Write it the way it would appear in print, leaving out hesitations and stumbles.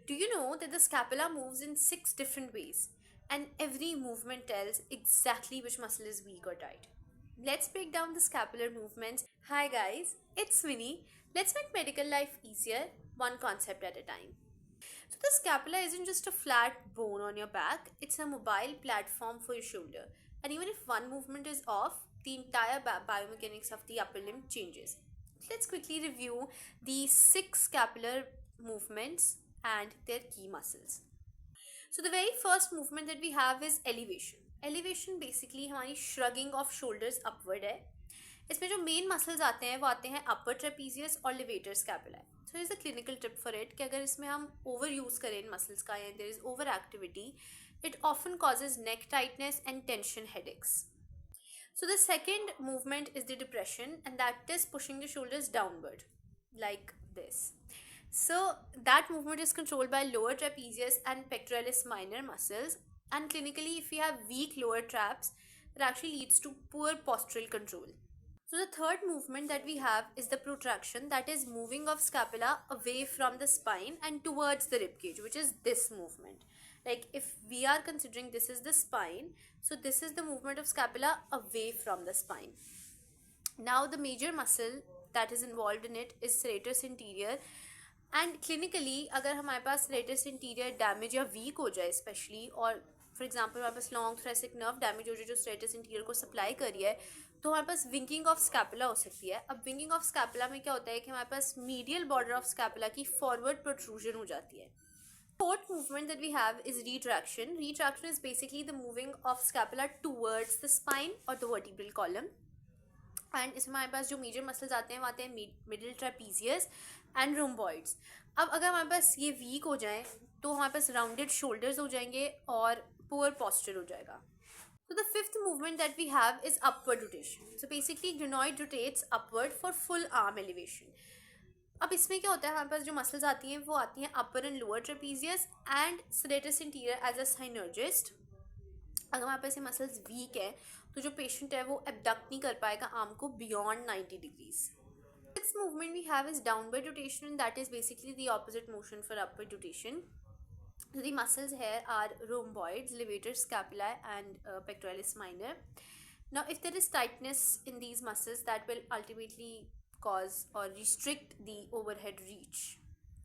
Do you know that the scapula moves in 6 different ways and every movement tells exactly which muscle is weak or tight? Let's break down the scapular movements. Hi guys, it's Winnie. Let's make medical life easier, one concept at a time. So, the scapula isn't just a flat bone on your back, it's a mobile platform for your shoulder. And even if one movement is off, the entire biomechanics of the upper limb changes. Let's quickly review the 6 scapular movements and their key muscles. So, the very first movement that we have is elevation. Elevation basically हमारी shrugging of shoulders upward है. इसमें जो main muscles आते हैं वो आते हैं अपर trapezius और levator scapula. So is the clinical tip for it कि अगर इसमें हम ओवर यूज़ करें इन मसल्स का या there is over activity, it often causes neck tightness and tension headaches. So the second movement is the depression, and that is pushing the shoulders downward like this. So that movement is controlled by lower trapezius and pectoralis minor muscles, and clinically if we have weak lower traps, it actually leads to poor postural control. So the third movement that we have is the protraction, that is moving of scapula away from the spine and towards the rib cage, which is this movement. Like if we are considering this is the spine, so this is the movement of scapula away from the spine. Now the major muscle that is involved in it is serratus anterior, and clinically अगर हमारे पास serratus anterior damage या week हो जाए specially, और for example हमारे पास long thoracic nerve damage हो जाए जो serratus anterior को सप्लाई कर रही है, तो हमारे पास विंकिंग ऑफ स्कैपुला हो सकती है. अब विंकिंग ऑफ स्कैपुला में क्या होता है कि हमारे पास मीडियल बॉर्डर ऑफ स्कैपुला की फॉरवर्ड प्रोट्रूजन हो जाती है. Fourth movement that we have is retraction. Retraction is basically the moving of scapula towards the spine or the vertebral column. And इसमें हमारे पास जो मेजर मसल्स आते हैं वो आते हैं मिडिल ट्रेपीजियस एंड रोम्बॉइड्स. अब अगर हमारे पास ये वीक हो जाए तो हमारे पास राउंडेड शोल्डर्स हो जाएंगे और पुअर पोस्चर हो जाएगा. So the fifth movement that we have is upward rotation. So basically glenoid rotates upward for full arm elevation. अब इसमें क्या होता है, हमारे पास जो मसल्स आती हैं वो आती हैं upper and lower trapezius and serratus anterior as a synergist. अगर हमारे पास ये मसल्स वीक है तो जो पेशेंट है वो एबडक्ट नहीं कर पाएगा आर्म को beyond 90 degrees. Next movement we have is downward rotation, and that is basically the opposite motion for upward rotation. So the muscles here are rhomboids, levator scapulae and pectoralis minor. Now if there is tightness in these muscles, that will ultimately cause or restrict the overhead reach.